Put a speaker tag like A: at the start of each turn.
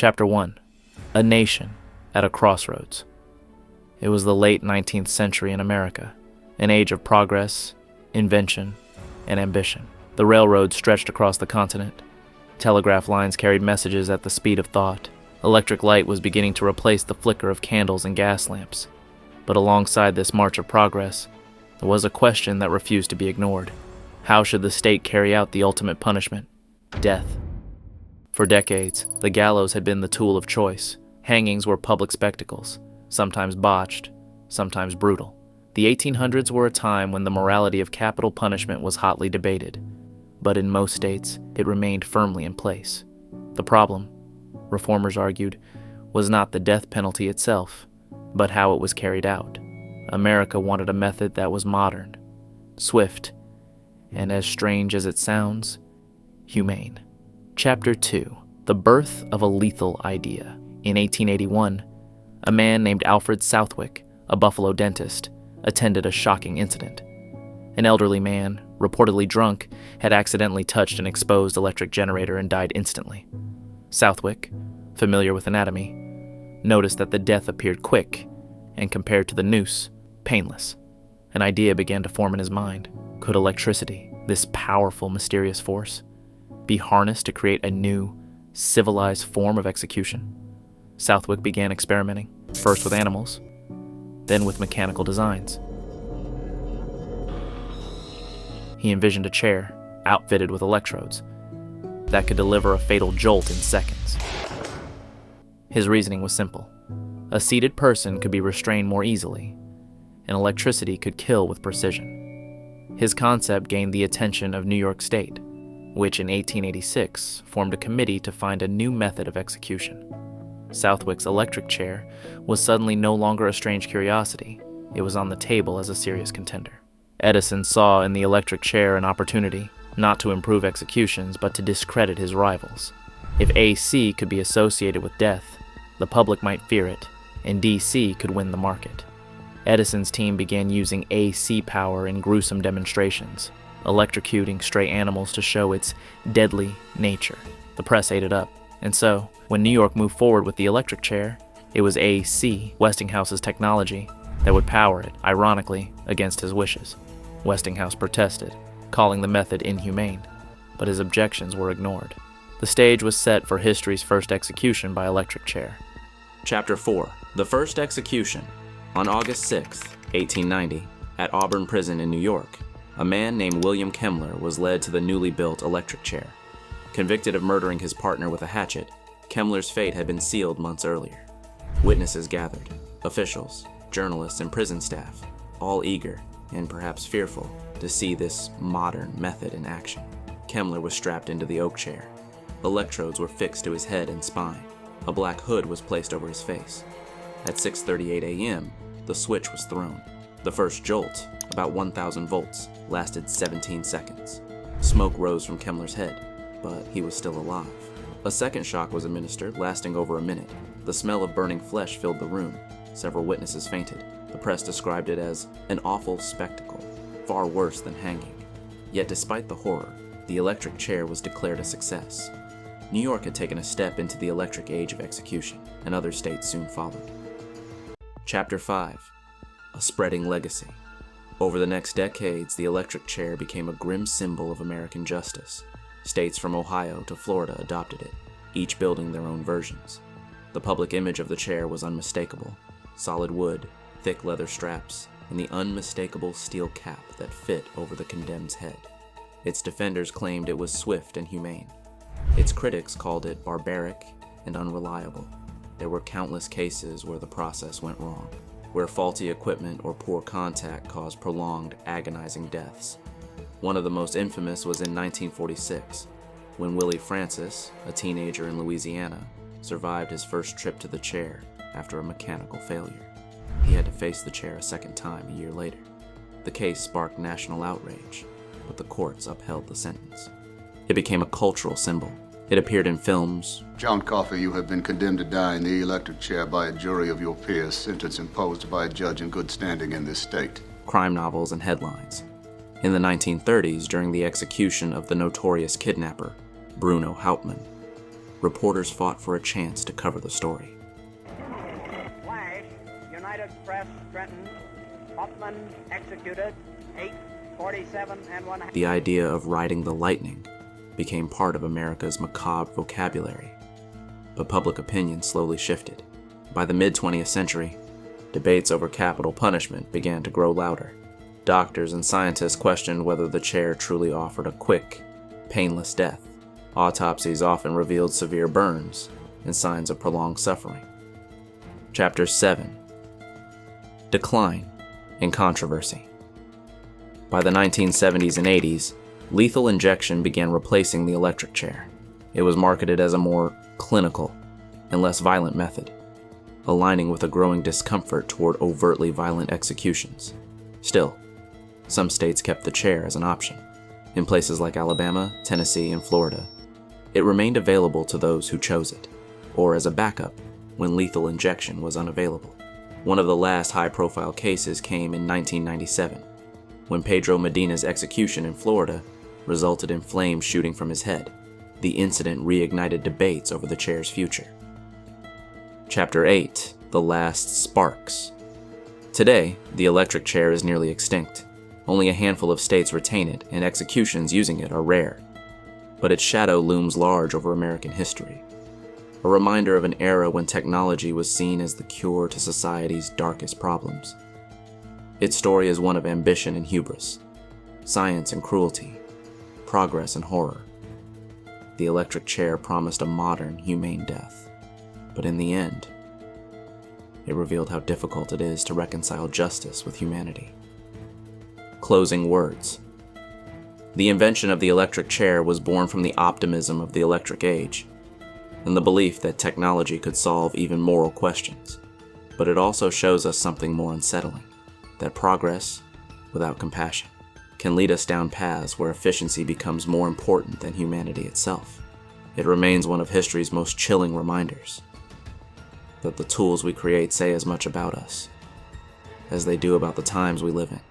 A: Chapter 1. A Nation at a Crossroads. It was the late 19th century in America, an age of progress, invention, and ambition. The railroads stretched across the continent. Telegraph lines carried messages at the speed of thought. Electric light was beginning to replace the flicker of candles and gas lamps. But alongside this march of progress, there was a question that refused to be ignored. How should the state carry out the ultimate punishment? Death. For decades, the gallows had been the tool of choice. Hangings were public spectacles, sometimes botched, sometimes brutal. The 1800s were a time when the morality of capital punishment was hotly debated, but in most states, it remained firmly in place. The problem, reformers argued, was not the death penalty itself, but how it was carried out. America wanted a method that was modern, swift, and as strange as it sounds, humane. Chapter 2. The Birth of a Lethal Idea. In 1881, a man named Alfred Southwick, a Buffalo dentist, attended a shocking incident. An elderly man, reportedly drunk, had accidentally touched an exposed electric generator and died instantly. Southwick, familiar with anatomy, noticed that the death appeared quick, and compared to the noose, painless. An idea began to form in his mind. Could electricity, this powerful, mysterious force, be harnessed to create a new, civilized form of execution? Southwick began experimenting, first with animals, then with mechanical designs. He envisioned a chair, outfitted with electrodes, that could deliver a fatal jolt in seconds. His reasoning was simple. A seated person could be restrained more easily, and electricity could kill with precision. His concept gained the attention of New York State, which in 1886 formed a committee to find a new method of execution. Southwick's electric chair was suddenly no longer a strange curiosity. It was on the table as a serious contender. Edison saw in the electric chair an opportunity, not to improve executions, but to discredit his rivals. If AC could be associated with death, the public might fear it, and DC could win the market. Edison's team began using AC power in gruesome demonstrations, electrocuting stray animals to show its deadly nature. The press ate it up, and so, when New York moved forward with the electric chair, it was AC, Westinghouse's technology, that would power it, ironically, against his wishes. Westinghouse protested, calling the method inhumane, but his objections were ignored. The stage was set for history's first execution by electric chair. Chapter 4. The First Execution. On August 6, 1890, at Auburn Prison in New York, a man named William Kemmler was led to the newly built electric chair. Convicted of murdering his partner with a hatchet, Kemmler's fate had been sealed months earlier. Witnesses gathered, officials, journalists, and prison staff, all eager, and perhaps fearful, to see this modern method in action. Kemmler was strapped into the oak chair. Electrodes were fixed to his head and spine. A black hood was placed over his face. At 6:38 a.m., the switch was thrown. The first jolt, about 1,000 volts, lasted 17 seconds. Smoke rose from Kemmler's head, but he was still alive. A second shock was administered, lasting over a minute. The smell of burning flesh filled the room. Several witnesses fainted. The press described it as an awful spectacle, far worse than hanging. Yet despite the horror, the electric chair was declared a success. New York had taken a step into the electric age of execution, and other states soon followed. Chapter 5. A Spreading Legacy. Over the next decades, the electric chair became a grim symbol of American justice. States from Ohio to Florida adopted it, each building their own versions. The public image of the chair was unmistakable: solid wood, thick leather straps, and the unmistakable steel cap that fit over the condemned's head. Its defenders claimed it was swift and humane. Its critics called it barbaric and unreliable. There were countless cases where the process went wrong, where faulty equipment or poor contact caused prolonged, agonizing deaths. One of the most infamous was in 1946, when Willie Francis, a teenager in Louisiana, survived his first trip to the chair after a mechanical failure. He had to face the chair a second time a year later. The case sparked national outrage, but the courts upheld the sentence. It became a cultural symbol. It appeared in films.
B: John Coffey, you have been condemned to die in the electric chair by a jury of your peers, sentence imposed by a judge in good standing in this state.
A: Crime novels and headlines. In the 1930s, during the execution of the notorious kidnapper, Bruno Hauptmann, reporters fought for a chance to cover the story.
C: Flash, United Press, Trenton, Hoffman executed, 8:47 and 1.
A: The idea of riding the lightning became part of America's macabre vocabulary, but public opinion slowly shifted. By the mid-20th century, debates over capital punishment began to grow louder. Doctors and scientists questioned whether the chair truly offered a quick, painless death. Autopsies often revealed severe burns and signs of prolonged suffering. Chapter 7. Decline and Controversy. By the 1970s and 80s, lethal injection began replacing the electric chair. It was marketed as a more clinical and less violent method, aligning with a growing discomfort toward overtly violent executions. Still, some states kept the chair as an option. In places like Alabama, Tennessee, and Florida, it remained available to those who chose it, or as a backup when lethal injection was unavailable. One of the last high-profile cases came in 1997, when Pedro Medina's execution in Florida resulted in flames shooting from his head. The incident reignited debates over the chair's future. Chapter 8. The Last Sparks. Today, the electric chair is nearly extinct. Only a handful of states retain it, and executions using it are rare. But its shadow looms large over American history, a reminder of an era when technology was seen as the cure to society's darkest problems. Its story is one of ambition and hubris, science and cruelty, progress and horror. The electric chair promised a modern, humane death, but in the end, it revealed how difficult it is to reconcile justice with humanity. Closing words. The invention of the electric chair was born from the optimism of the electric age, and the belief that technology could solve even moral questions. But it also shows us something more unsettling, that progress, without compassion, can lead us down paths where efficiency becomes more important than humanity itself. It remains one of history's most chilling reminders that the tools we create say as much about us as they do about the times we live in.